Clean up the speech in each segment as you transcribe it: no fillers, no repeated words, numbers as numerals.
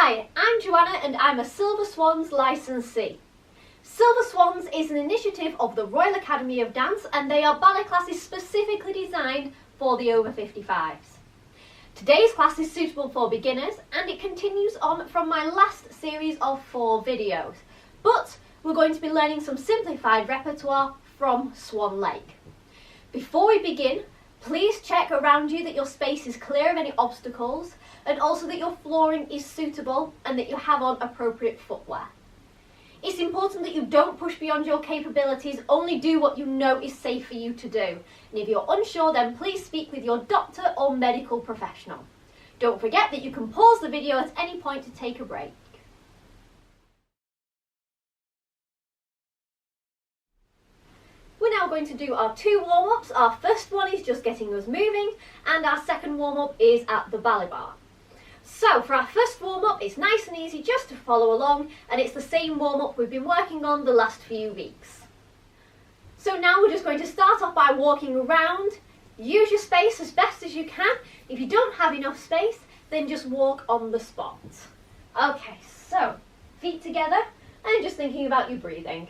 Hi, I'm Johanna and I'm a Silver Swans licensee. Silver Swans is an initiative of the Royal Academy of Dance and they are ballet classes specifically designed for the over 55s. Today's class is suitable for beginners and it continues on from my last series of 4 videos. But we're going to be learning some simplified repertoire from Swan Lake. Before we begin, please check around you that your space is clear of any obstacles and also that your flooring is suitable and that you have on appropriate footwear. It's important that you don't push beyond your capabilities, only do what you know is safe for you to do. And if you're unsure, then please speak with your doctor or medical professional. Don't forget that you can pause the video at any point to take a break. We're now going to do our 2 warm-ups. Our first one is just getting us moving and our second warm-up is at the ballet bar. So for our first warm-up, it's nice and easy just to follow along and it's the same warm-up we've been working on the last few weeks. So now we're just going to start off by walking around. Use your space as best as you can. If you don't have enough space, then just walk on the spot. Okay, so feet together and just thinking about your breathing.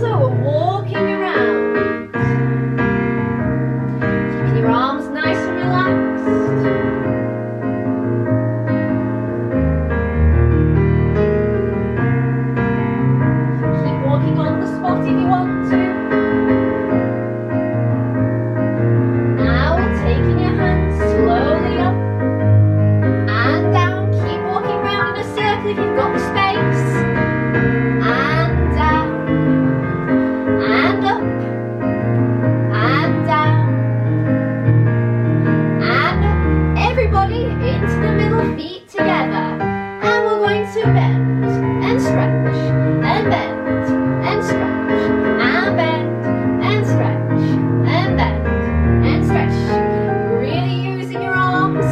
So we're walking around, keeping your arms nice and relaxed. Keep walking on the spot if you want to. Now we're taking your hands slowly up and down. Keep walking around in a circle if you've got the space. And down. And up, and down, and up. Everybody into the middle, feet together. And we're going to bend, and stretch, and bend, and stretch, and bend, and stretch, and bend, and stretch. Really using your arms.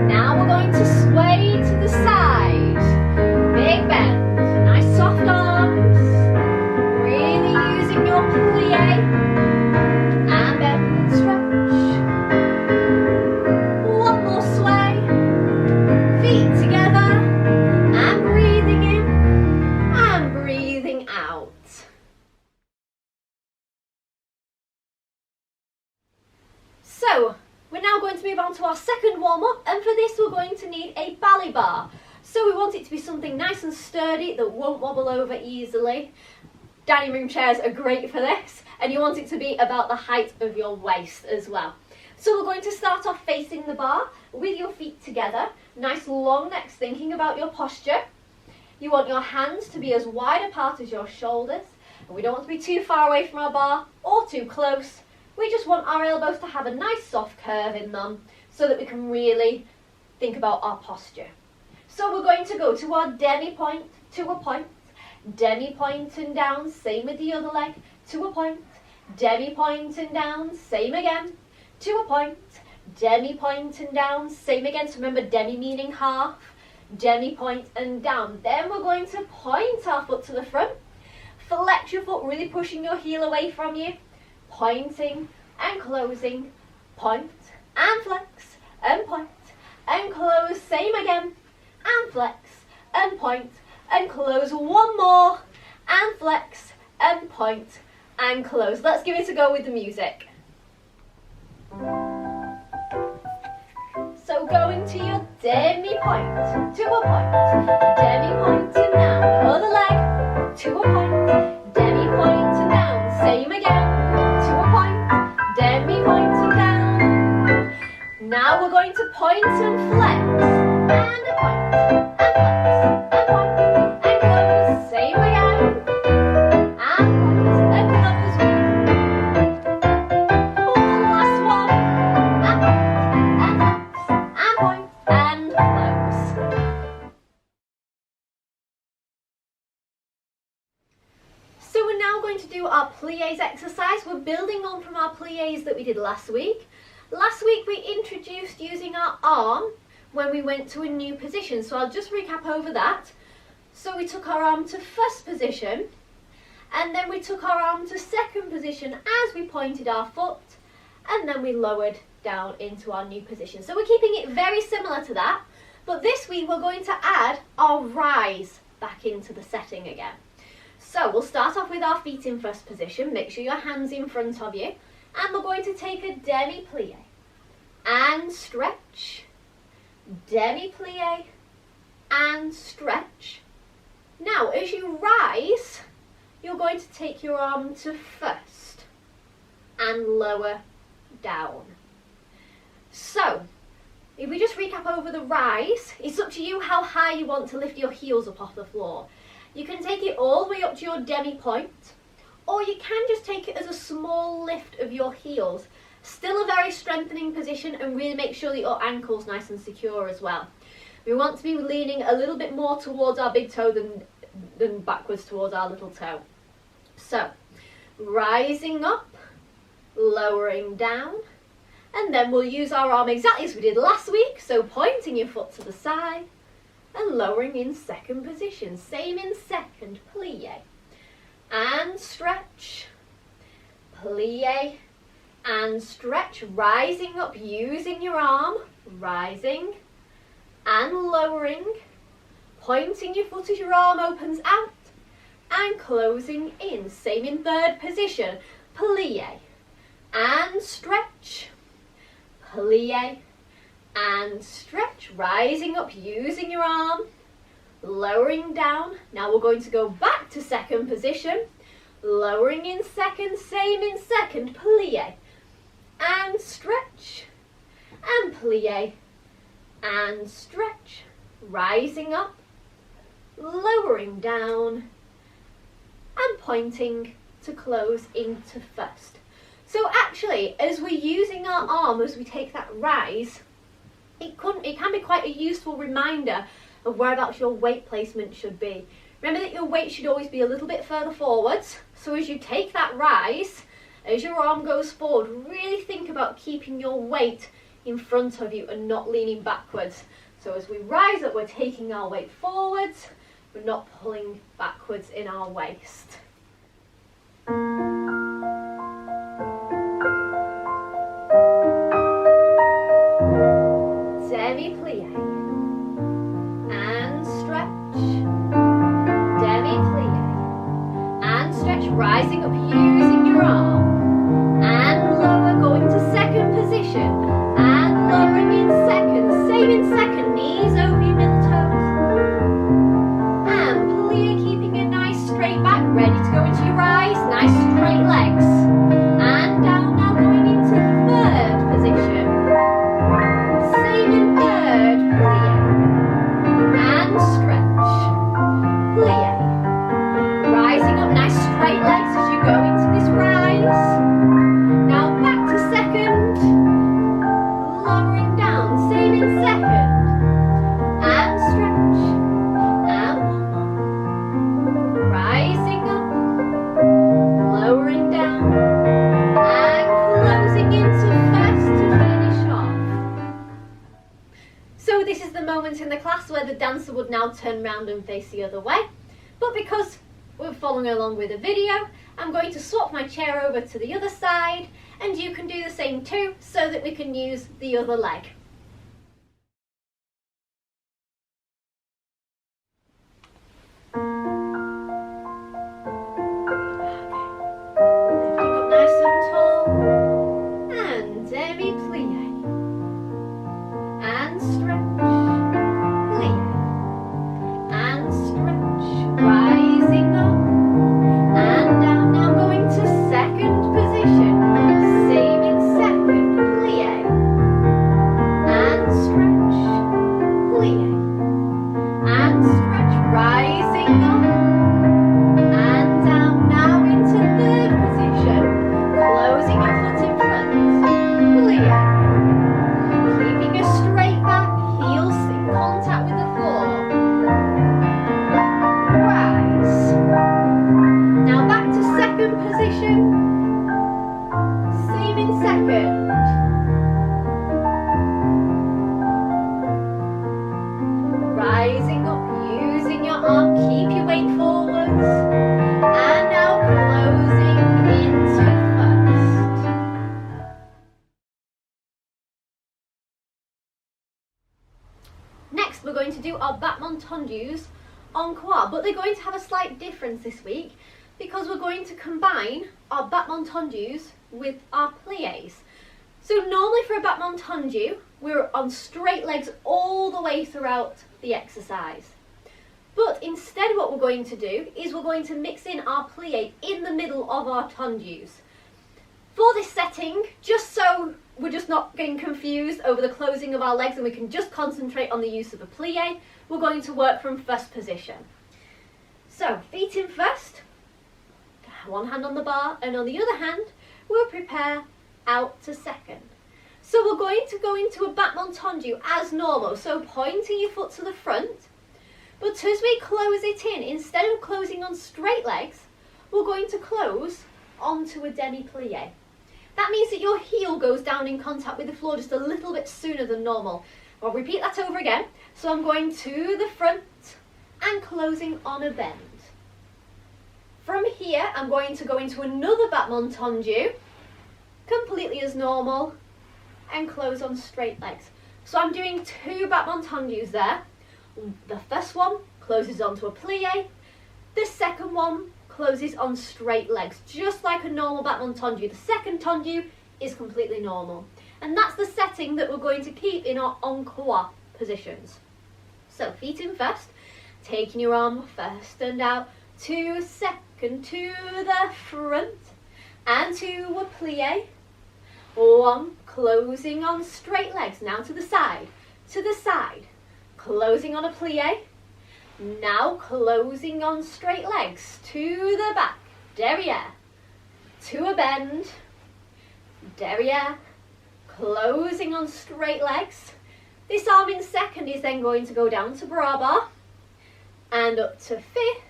Now we're going to sway to the side. Big bend, nice soft arms, really using your plie, and bend and stretch. One more sway, feet together, and breathing in, and breathing out. So, we're now going to move on to our second warm-up, and for this we're going to need a ballet bar. So we want it to be something nice and sturdy that won't wobble over easily. Dining room chairs are great for this, and you want it to be about the height of your waist as well. So we're going to start off facing the bar with your feet together, nice long necks, thinking about your posture. You want your hands to be as wide apart as your shoulders, and we don't want to be too far away from our bar or too close. We just want our elbows to have a nice soft curve in them so that we can really think about our posture. So we're going to go to our demi-point, to a point, demi-point and down, same with the other leg, to a point, demi-point and down, same again, to a point, demi-point and down, same again. So remember, demi meaning half, demi-point and down. Then we're going to point our foot to the front, flex your foot, really pushing your heel away from you, pointing and closing, point and flex, and point and close, same again, and flex, and point, and close. One more, and flex, and point, and close. Let's give it a go with the music. So going to your demi-point, to a point, demi-point and down, other leg, to a point, demi-point and down, same again, to a point, demi-point and down. Now we're going to point and flex, and a point, and flex, and point, and close, same again, and point, and close. One last one, and flex, and point, and close. So we're now going to do our plies exercise. We're building on from our plies that we did last week. Last week we introduced using our arm when we went to a new position. So I'll just recap over that. So we took our arm to first position and then we took our arm to second position as we pointed our foot and then we lowered down into our new position. So we're keeping it very similar to that, but this week we're going to add our rise back into the setting again. So we'll start off with our feet in first position. Make sure your hands in front of you, and we're going to take a demi-plie and stretch, demi-plie and stretch. Now as you rise, you're going to take your arm to first and lower down. So if we just recap over the rise, it's up to you how high you want to lift your heels up off the floor. You can take it all the way up to your demi point, or you can just take it as a small lift of your heels. Still a very strengthening position, and really make sure that your ankle's nice and secure as well. We want to be leaning a little bit more towards our big toe than backwards towards our little toe. So, rising up, lowering down, and then we'll use our arm exactly as we did last week, so pointing your foot to the side and lowering in second position. Same in second, plie and stretch, plie and stretch, rising up using your arm, rising and lowering, pointing your foot as your arm opens out and closing in. Same in third position, plie and stretch, plie and stretch, rising up using your arm, lowering down. Now we're going to go back to second position, lowering in second, same in second, plie and stretch, and plie and stretch, rising up, lowering down, and pointing to close into first. So actually, as we're using our arm as we take that rise, it can be quite a useful reminder of whereabouts your weight placement should be. Remember that your weight should always be a little bit further forwards, so as you take that rise, as your arm goes forward, really think about keeping your weight in front of you and not leaning backwards. So as we rise up, we're taking our weight forwards, we're not pulling backwards in our waist. Demi-plie and stretch, demi-plie and stretch, rising up using your arm and lower, going to second position and lowering in second, same in second, knees over your middle toes and plie, keeping a nice straight back, ready to go into your rise, nice straight legs and down. Now going into third position, same in third, plie and stretch, plie, rising up, nice straight legs as you go into this rise. Now back to second, lowering down, same in second, and stretch, and one more, rising up, lowering down, and closing into first to finish off. So this is the moment in the class where the dancer would now turn round and face the other way, but because we're following along with the video, I'm going to swap my chair over to the other side, and you can do the same too, so that we can use the other leg. Lifting up nice and tall, and demi-plie and stretch, plie and stretch, rising up and down. Now going to second position, same in second, plie and stretch, plie and stretch, rising up and down. Now into third position, closing your foot in front, plie, keeping a straight back, heels in contact with the floor, rise. Now back to second position, same in second, rising up, using your arm, keep your weight forwards, and now closing into first. do our Battement tendus en croix, but they're going to have a slight difference this week because we're going to combine our Battement tendus with our plies. So normally for a Battement tendu, we're on straight legs all the way throughout the exercise. But instead what we're going to do is we're going to mix in our plie in the middle of our tendus. For this setting, just so we're just not getting confused over the closing of our legs and we can just concentrate on the use of a plie, we're going to work from first position. So, feet in first, one hand on the bar, and on the other hand, we'll prepare out to second. So we're going to go into a Battement tendu as normal, so pointing your foot to the front, but as we close it in, instead of closing on straight legs, we're going to close onto a demi-plie. That means that your heel goes down in contact with the floor just a little bit sooner than normal. I'll repeat that over again. So I'm going to the front and closing on a bend. From here, I'm going to go into another Battement tendu, completely as normal, and close on straight legs. So I'm doing two Battement tendus there. The first one closes onto a plie. The second one closes on straight legs, just like a normal Battement tendu. The second tendu is completely normal. And that's the setting that we're going to keep in our en croix positions. So feet in first, taking your arm first and out, to second, to the front, and to a plie. One, closing on straight legs, now to the side, closing on a plie. Now closing on straight legs, to the back, derrière, to a bend, derrière, closing on straight legs. This arm in second is then going to go down to Barre and up to fifth.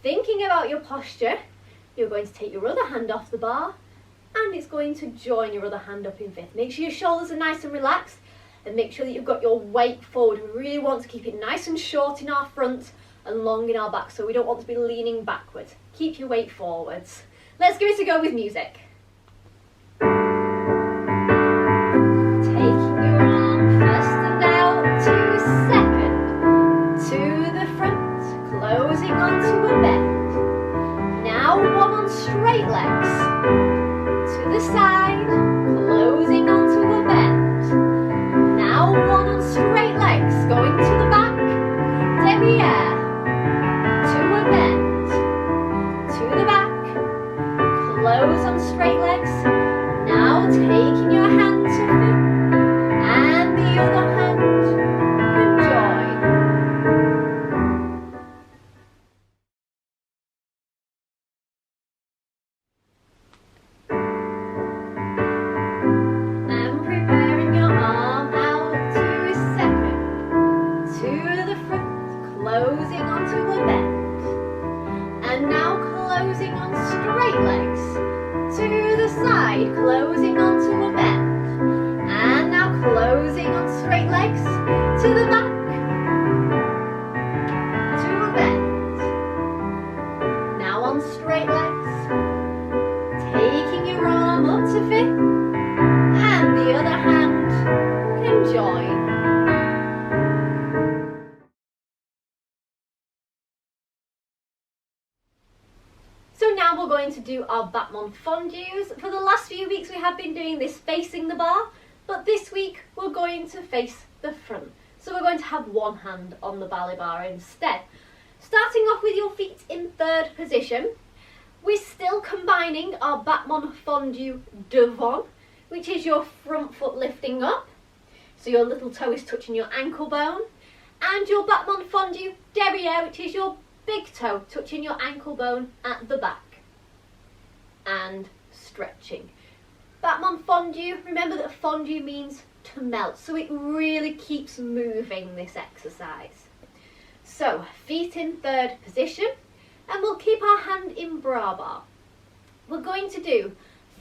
Thinking about your posture, you're going to take your other hand off the bar and it's going to join your other hand up in fifth. Make sure your shoulders are nice and relaxed. And make sure that you've got your weight forward. We really want to keep it nice and short in our front and long in our back, so we don't want to be leaning backwards. Keep your weight forwards. Let's give it a go with music. Taking your arm first and out to second, to the front, closing onto a bend. Now one on straight legs, to the side, closing onto a bend. Now one on straight legs, going to the back, derrière, to a bend, to the back, close on straight legs. Now taking your hand to fit, and the other hand can join. And preparing your arm out to second, to the front, closing onto a bend. And now closing on straight legs, to the side, closing onto a bend. And now closing on straight legs, to the back, to a bend. Now on straight legs, taking your arm up to fifth, and the other hand can join. So now we're going to do our Battement fondus. For the last few weeks we have been doing this facing the bar, but this week we're going to face the front. So we're going to have one hand on the ballet bar instead. Starting off with your feet in third position, we're still combining our Battement fondu devant, which is your front foot lifting up, so your little toe is touching your ankle bone, and your Battement fondu derrière, which is your big toe touching your ankle bone at the back, and stretching. Battement fondu, remember that fondu means to melt, so it really keeps moving this exercise. So feet in third position, and we'll keep our hand in bras bar. We're going to do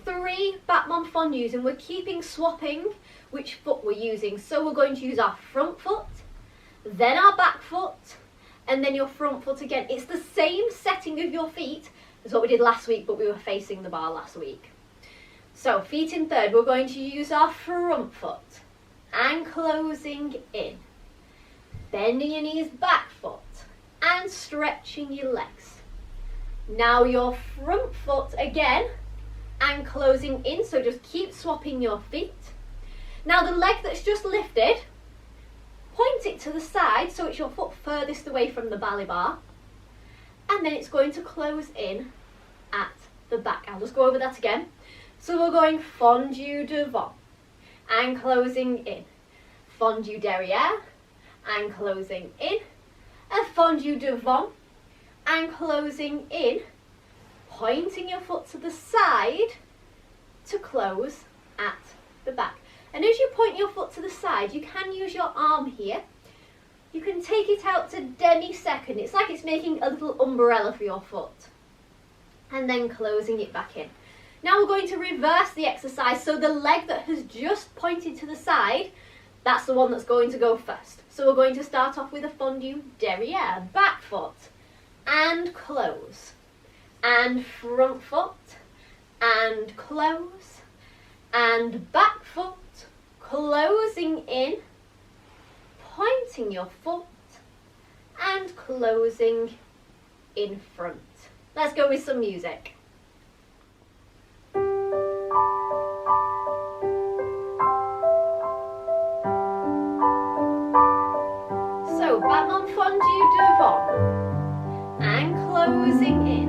3 Battement fondus, and we're keeping swapping which foot we're using. So we're going to use our front foot, then our back foot, and then your front foot again. It's the same setting of your feet as what we did last week, but we were facing the bar last week. So feet in third, we're going to use our front foot and closing in. bending your knees back foot and stretching your legs. Now your front foot again and closing in, so just keep swapping your feet. Now the leg that's just lifted, point it to the side so it's your foot furthest away from the ballet bar, and then it's going to close in at the back. I'll just go over that again. So we're going fondu devant and closing in, fondu derrière and closing in, a fondu devant and closing in, pointing your foot to the side to close at the back. And as you point your foot to the side, you can use your arm here. You can take it out to demi-second. It's like it's making a little umbrella for your foot. And then closing it back in. Now we're going to reverse the exercise. So the leg that has just pointed to the side, that's the one that's going to go first. So we're going to start off with a fondu derrière, back foot, and close. And front foot, and close. And back foot, closing in, pointing your foot and closing in front. Let's go with some music. So Battement fondu devant and closing in,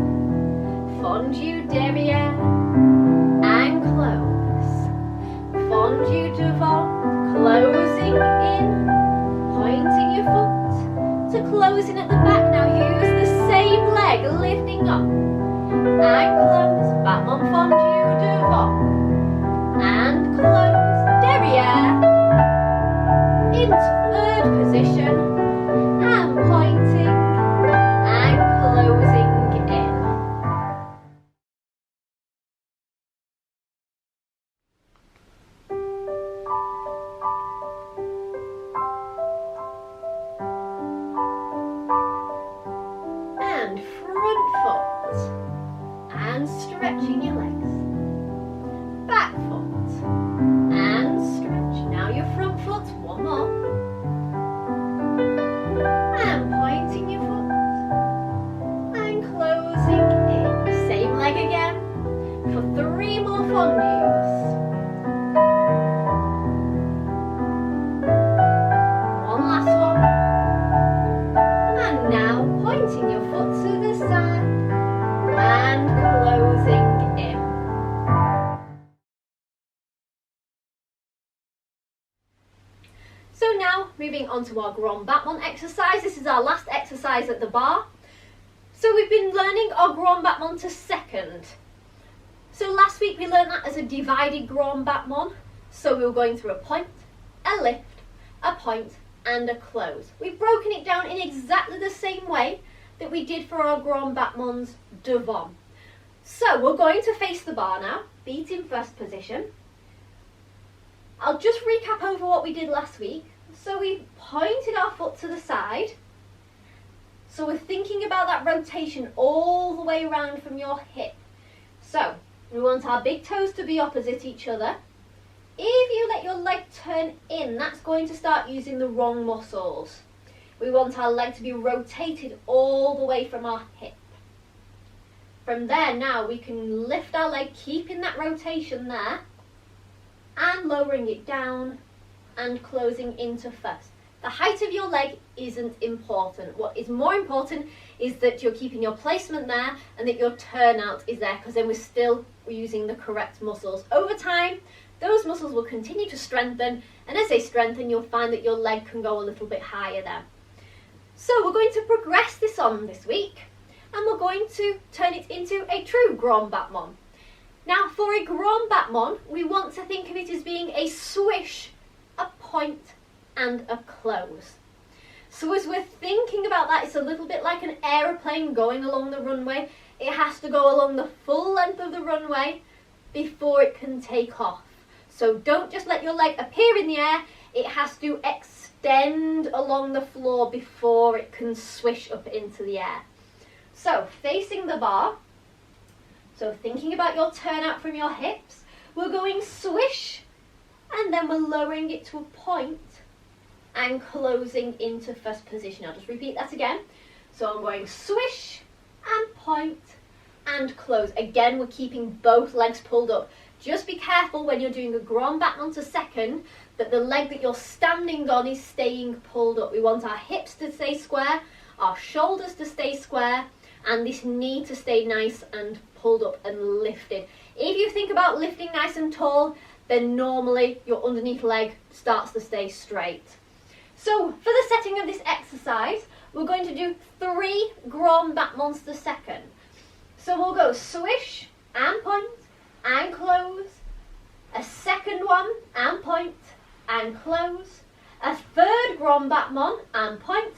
fondu derrière and close, fondu devant, closing in, pointing your foot to closing at the back. Now use the same leg, lifting up and close, Battement fondu devant and close, derrière, into third position and pointing and closing in. Stretching your legs, back foot and stretch. Now your front foot, one more, and pointing your foot and closing in. Same leg again for 3 more fondus. One last one, and now pointing your foot to the side and closing in. So now moving on to our grand battement exercise. This is our last exercise at the bar. So we've been learning our grand battement to second. So last week we learned that as a divided grand battement. So we were going through a point, a lift, a point and a close. We've broken it down in exactly the same way that we did for our grand battements devant. So we're going to face the bar now, feet in first position. I'll just recap over what we did last week. So we pointed our foot to the side. So we're thinking about that rotation all the way around from your hip. So we want our big toes to be opposite each other. If you let your leg turn in, that's going to start using the wrong muscles. We want our leg to be rotated all the way from our hip. From there now we can lift our leg, keeping that rotation there, and lowering it down and closing into first. The height of your leg isn't important. What is more important is that you're keeping your placement there and that your turnout is there, because then we're using the correct muscles. Over time, those muscles will continue to strengthen, and as they strengthen, you'll find that your leg can go a little bit higher there. So we're going to progress this on this week, and we're going to turn it into a true grand battement. Now for a grand battement, we want to think of it as being a swish, a point and a close. So as we're thinking about that, it's a little bit like an aeroplane going along the runway. It has to go along the full length of the runway before it can take off. So don't just let your leg appear in the air, it has to extend along the floor before it can swish up into the air. So facing the bar, so thinking about your turnout from your hips, we're going swish, and then we're lowering it to a point and closing into first position. I'll just repeat that again. So I'm going swish and point and close. Again, we're keeping both legs pulled up. Just be careful when you're doing a grand battement to second that the leg that you're standing on is staying pulled up. We want our hips to stay square, our shoulders to stay square, and this knee to stay nice and pulled up and lifted. If you think about lifting nice and tall, then normally your underneath leg starts to stay straight. So for the setting of this exercise, we're going to do 3 grand battements to second. So we'll go swish and point and close, a second one and point and close, a third grand battement and point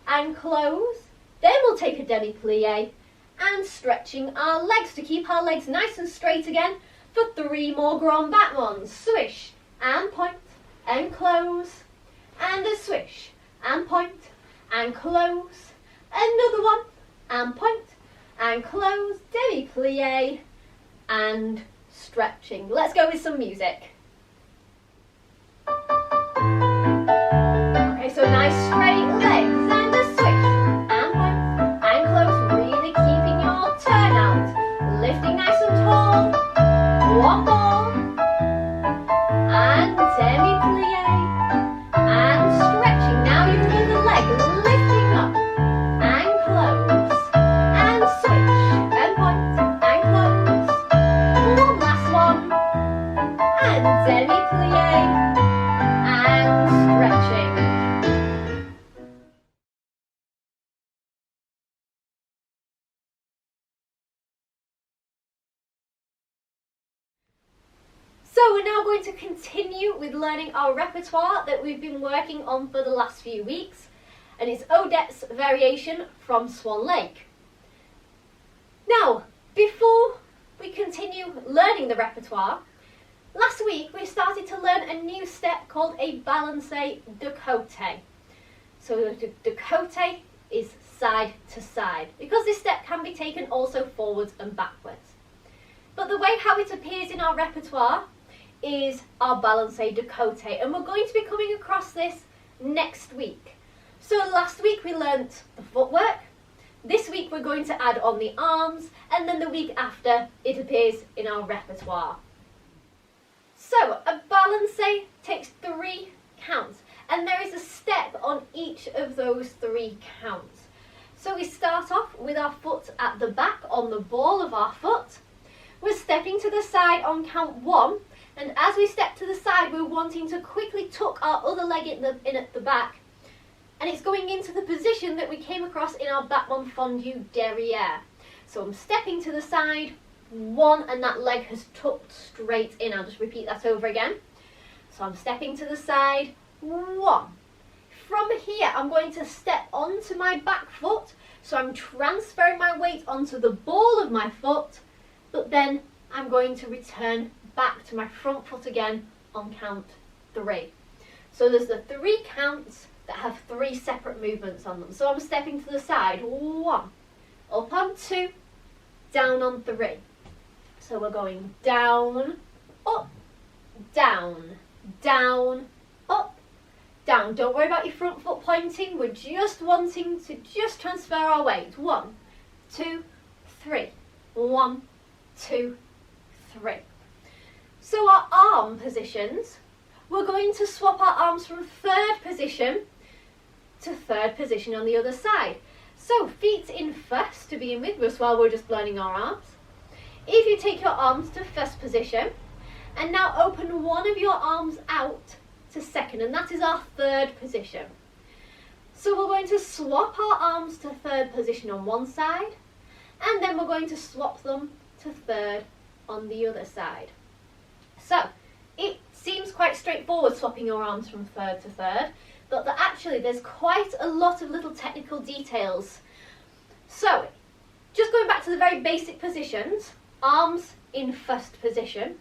and close. Then we'll take a demi plie and stretching our legs to keep our legs nice and straight again for 3 more grand battements. Swish and point and close, and a swish and point and close, another one and point and close, demi plie and stretching. Let's go with some music. Okay, so nice straight legs and a swish and point and close, really keeping your turnout, lifting nice and tall. One more and demi plie and stretching. Now your other leg lifting up and close and switch and point and close. One last one and demi plie and stretching. So we're now going to continue with learning our repertoire that we've been working on for the last few weeks, and it's Odette's variation from Swan Lake. Now, before we continue learning the repertoire, last week we started to learn a new step called a ballet de cote. So the cote is side to side, because this step can be taken also forwards and backwards. But the way how it appears in our repertoire is our ballet de cote, and we're going to be coming across this next week. So last week we learnt the footwork, this week we're going to add on the arms, and then the week after it appears in our repertoire. So a ballet takes 3 counts, and there is a step on each of those 3 counts. So we start off with our foot at the back on the ball of our foot. We're stepping to the side on count 1, and as we step to the side, we're wanting to quickly tuck our other leg in at the back, and it's going into the position that we came across in our Battement fondu derrière. So I'm stepping to the side, 1, and that leg has tucked straight in. I'll just repeat that over again. So I'm stepping to the side, 1. From here, I'm going to step onto my back foot, so I'm transferring my weight onto the ball of my foot, but then I'm going to return back to my front foot again on count 3. So there's the 3 counts that have 3 separate movements on them. So I'm stepping to the side, 1, up on 2, down on 3. So we're going down, up, down, down, up, down. Don't worry about your front foot pointing, we're just wanting to just transfer our weight. 1, 2, 3, 1, 2, 3. So our arm positions, we're going to swap our arms from 3rd position to 3rd position on the other side. So feet in first to begin with, while we're just learning our arms. If you take your arms to 1st position, and now open one of your arms out to 2nd, and that is our 3rd position. So we're going to swap our arms to 3rd position on one side, and then we're going to swap them to 3rd on the other side. So it seems quite straightforward swapping your arms from 3rd to 3rd, but actually there's quite a lot of little technical details. So just going back to the very basic positions, arms in 1st position.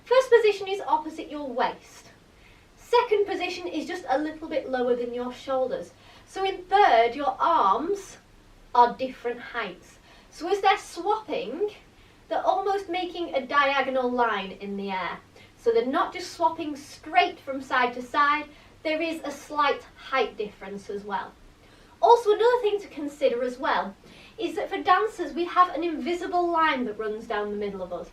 1st position is opposite your waist. 2nd position is just a little bit lower than your shoulders. So in 3rd, your arms are different heights. So as they're swapping, they're almost making a diagonal line in the air. So they're not just swapping straight from side to side, there is a slight height difference as well. Also, another thing to consider as well is that for dancers we have an invisible line that runs down the middle of us,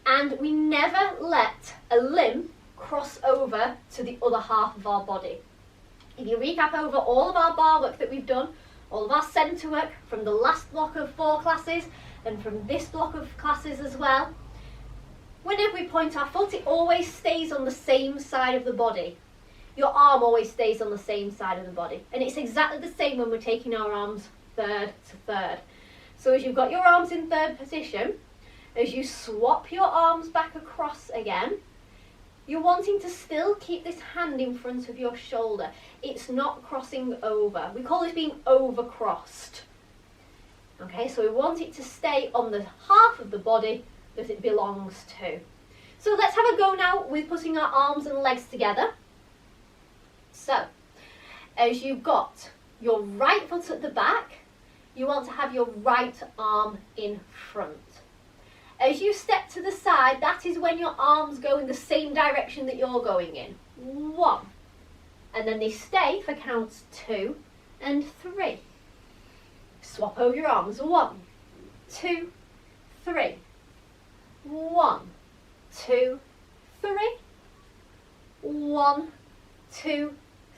and we never let a limb cross over to the other half of our body. If you recap over all of our bar work that we've done, all of our centre work from the last block of 4 classes and from this block of classes as well, whenever we point our foot, it always stays on the same side of the body. Your arm always stays on the same side of the body. And it's exactly the same when we're taking our arms third to third. So as you've got your arms in third position, as you swap your arms back across again, you're wanting to still keep this hand in front of your shoulder. It's not crossing over. We call this being over-crossed. Okay, so we want it to stay on the half of the body that it belongs to. So let's have a go now with putting our arms and legs together. So, as you've got your right foot at the back, you want to have your right arm in front. As you step to the side, that is when your arms go in the same direction that you're going in. 1. And then they stay for counts 2 and 3. Swap over your arms. 1, 2, 3. 1, 2, 3. 1, 2,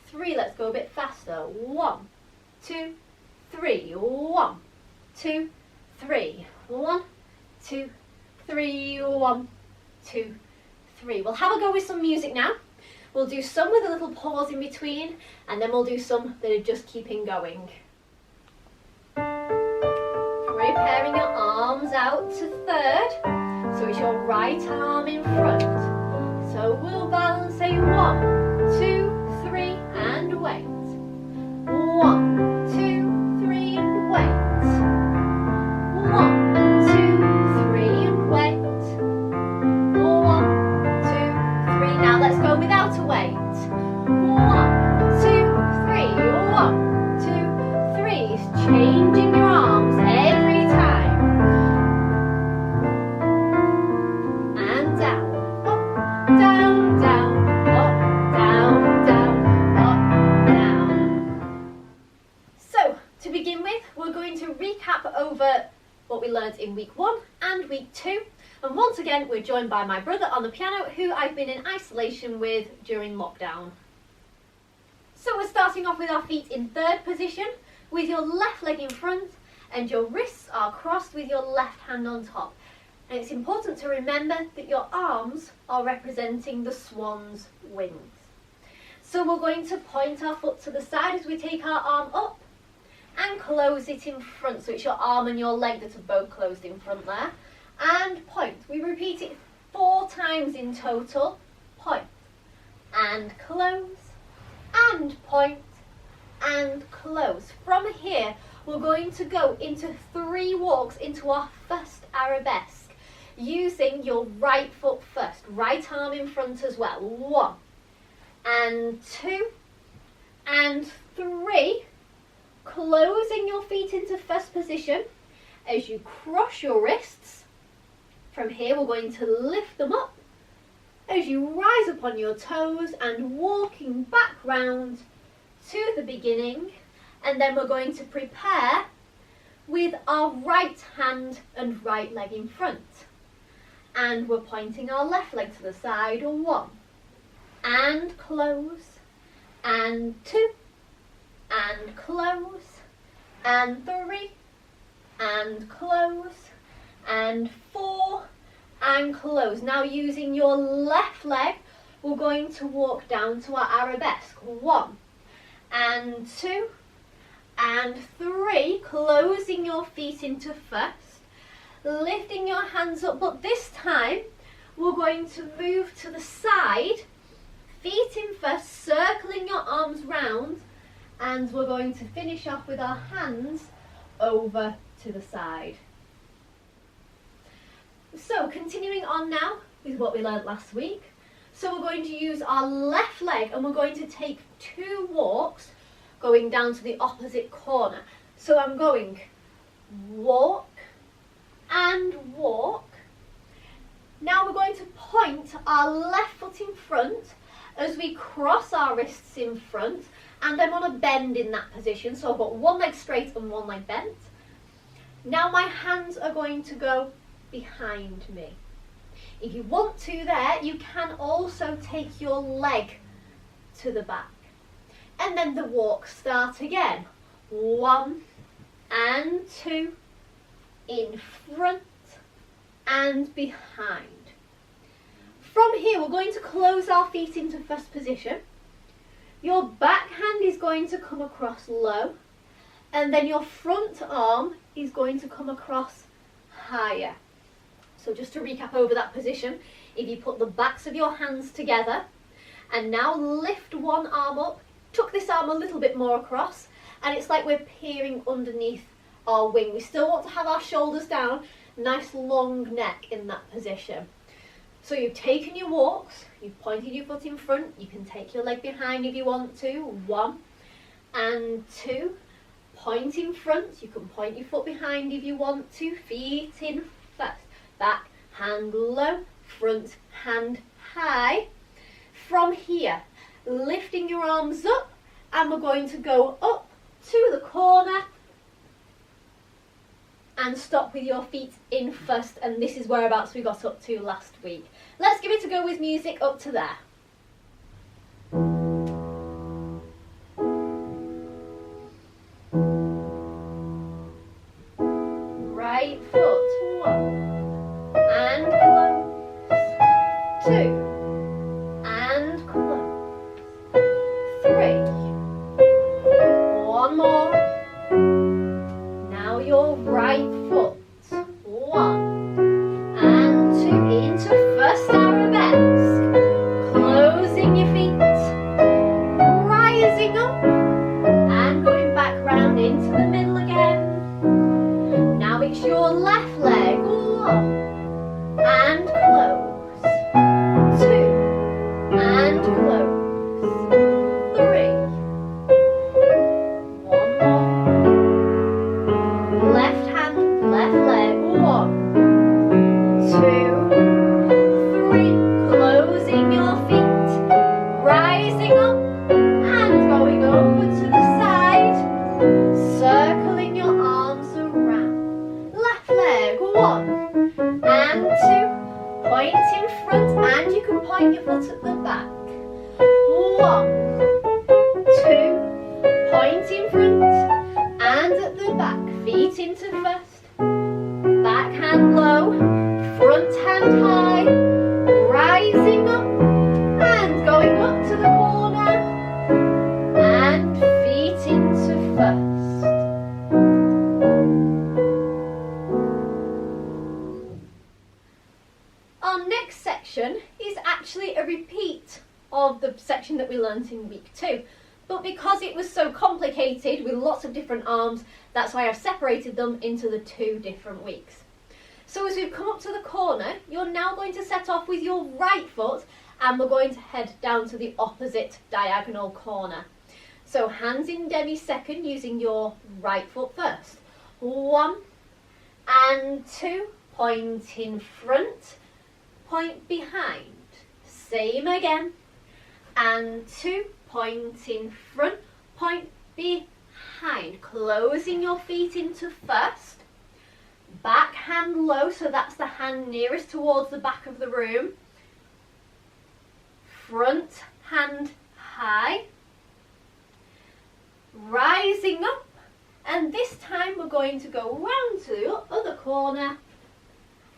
3. Let's go a bit faster. 1, 2, 3. 1, 2, 3. 1, 2, 3. 1, 2, 3. We'll have a go with some music now. We'll do some with a little pause in between, and then we'll do some that are just keeping going. Preparing your arms out to third, so it's your right arm in front. So we'll balance, say 1, 2, 3, and wait. 1, 2, 3, and wait. 1, 2, 3, and wait. 1, 2, 3. Now let's go without a wait. 1, 2, 3. 1, 2, 3. Changing your arms every time. And down, up, down, down, up, down, down, up, down. So, to begin with, we're going to recap over what we learned in week 1 and week 2. And once again, we're joined by my brother on the piano, who I've been in isolation with during lockdown. So we're starting off with our feet in third position, with your left leg in front, and your wrists are crossed with your left hand on top. And it's important to remember that your arms are representing the swan's wings. So we're going to point our foot to the side as we take our arm up and close it in front. So it's your arm and your leg that are both closed in front there. And point. We repeat it 4 times in total. Point and close and point and close. From here, we're going to go into 3 walks into our first arabesque, using your right foot first, right arm in front as well. 1 and 2 and 3, closing your feet into first position as you cross your wrists. From here, we're going to lift them up as you rise upon your toes and walking back round to the beginning, and then we're going to prepare with our right hand and right leg in front, and we're pointing our left leg to the side. 1 and close and 2 and close and 3 and close and 4 and close. Now using your left leg, we're going to walk down to our arabesque. 1 and 2 and 3, closing your feet into first, lifting your hands up, but this time we're going to move to the side, feet in first, circling your arms round, and we're going to finish off with our hands over to the side. So continuing on now with what we learned last week. So we're going to use our left leg and we're going to take 2 walks going down to the opposite corner. So I'm going walk and walk. Now we're going to point our left foot in front as we cross our wrists in front, and I'm on a bend in that position. So I've got one leg straight and one leg bent. Now my hands are going to go behind me. If you want to there, you can also take your leg to the back. And then the walk start again. 1 and 2, in front and behind. From here, we're going to close our feet into first position. Your back hand is going to come across low, and then your front arm is going to come across higher. So just to recap over that position, if you put the backs of your hands together, and now lift one arm up, tuck this arm a little bit more across, and it's like we're peering underneath our wing. We still want to have our shoulders down, nice long neck in that position. So you've taken your walks, you've pointed your foot in front, you can take your leg behind if you want to. 1 and 2, point in front, you can point your foot behind if you want to, feet in first, back, hand low, front, hand high. From here, lifting your arms up, and we're going to go up to the corner and stop with your feet in first, and this is whereabouts we got up to last week. Let's give it a go with music up to there. Right foot, 1 and close, 2 and close, 3, 1 more. Now your right foot, 1 and 2, into first arabesque, closing your feet, rising up and going back round into the middle again. Now it's your left leg, 1 and close, 2 and close, 3, 1 more. Left hand, left leg, 1, 2, 3, closing your feet, rising up and going over to the side, circling your arms around. Left leg, 1 and 2, point in front, and you can point your foot at the back. 1, 2, point in front and at the back, feet into first, back hand low, front hand high, rising up and going up to the corner, and feet into first. Our next section is actually a repeat of the section that we learnt in week 2. But because it was so complicated with lots of different arms, that's why I've separated them into the 2 different weeks. So as we've come up to the corner, you're now going to set off with your right foot, and we're going to head down to the opposite diagonal corner. So hands in demi-second using your right foot first. 1 and 2, point in front, point behind. Same again. And 2, point in front, point behind. Closing your feet into first. Back hand low, so that's the hand nearest towards the back of the room. Front hand high. Rising up, and this time we're going to go round to the other corner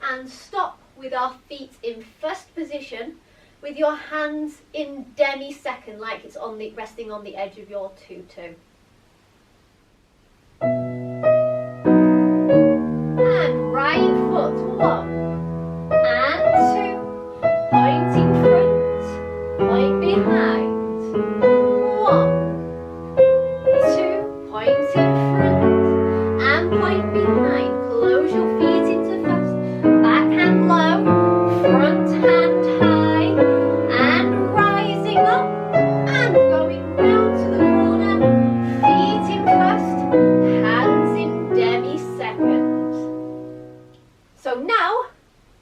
and stop with our feet in first position with your hands in demi-second, like it's on the resting on the edge of your tutu. And right foot, 1 and 2, point in front, point behind. 1, 2, point in front and point behind. Close your feet into first, back hand low, front hand high, and rising up and going round to the corner, feet in first, hands in demi-second. So now,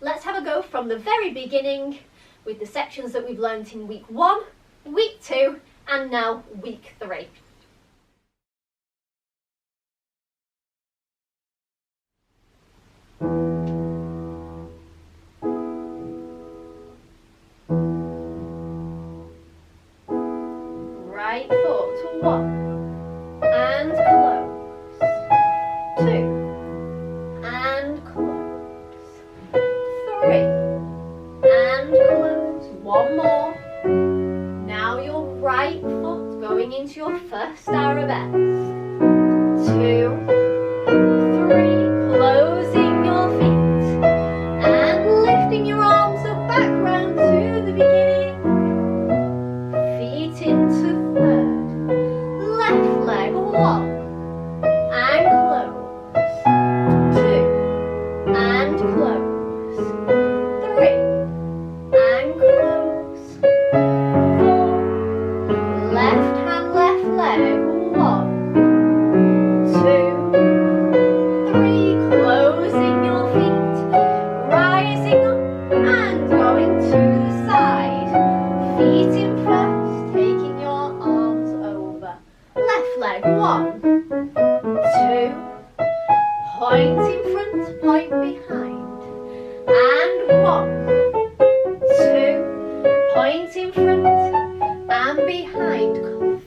let's have a go from the very beginning with the sections that we've learnt in week 1 week 2, and now week 3. Right foot, 1, and close, 2, and close, 3, and close, 1 more. Now your right foot going into your first arabesque, 2, 3, closing your feet, and lifting your arms up back round to the beginning, feet into third, left leg, 1, and close, 2, and close, 3, and close, 4, left hand, left leg, 1, 2, 3, closing your feet, rising up and going to the side, feet in first, taking your arms over, left leg, 1, 2, point in front, point behind, and 1, 2, point in front and behind,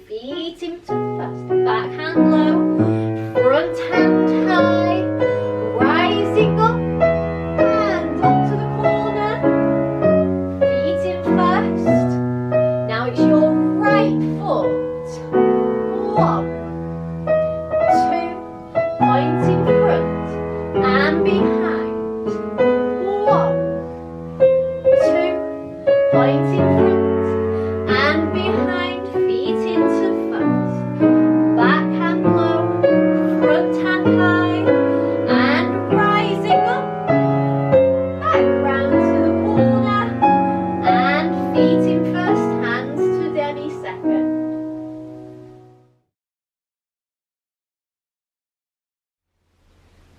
feet into first, back hand low, front hand high, rising up and up to the corner, feet in first. Now it's your right foot, 1, 2, point in front and behind, 1, 2, point in front and behind, feet into first, back hand low, front hand high, and rising up, back round to the corner, and feet in first, hands to demi-second.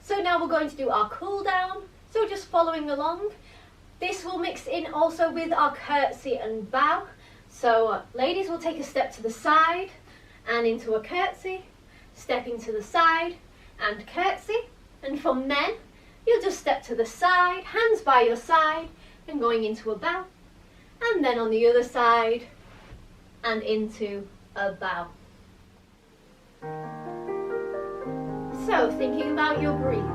So now we're going to do our cool down, so just following along. This will mix in also with our curtsy and bow. So ladies will take a step to the side and into a curtsy, stepping to the side and curtsy. And for men, you'll just step to the side, hands by your side, and going into a bow. And then on the other side and into a bow. So thinking about your breathing.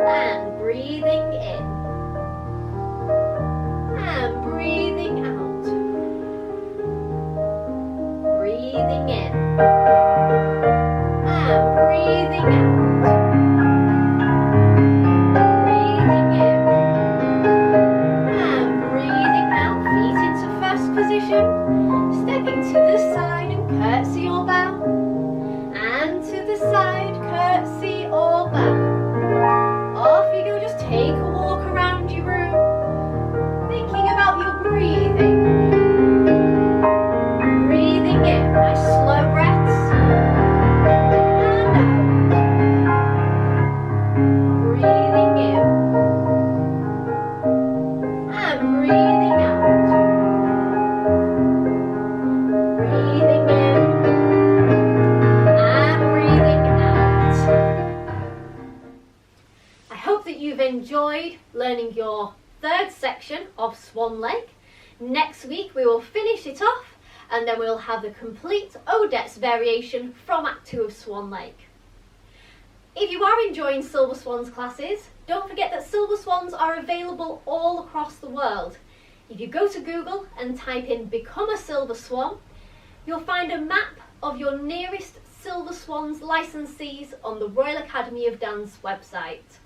And breathing in. And breathing out. Breathing in. And breathing out. Breathing in. And breathing out. Feet into first position. Stepping to the side and curtsy or bow. And to the side, curtsy or bow. Off you go, just take a walk around your room, thinking about your breathing. Breathing in, nice slow breaths, and out. Breathing in, and breathing out. Breathing in, and breathing out. I hope that you've enjoyed learning your third section of Swan Lake. Next week we will finish it off and then we'll have the complete Odets variation from Act 2 of Swan Lake. If you are enjoying Silver Swans classes, don't forget that Silver Swans are available all across the world. If you go to Google and type in Become a Silver Swan, you'll find a map of your nearest Silver Swans licensees on the Royal Academy of Dance website.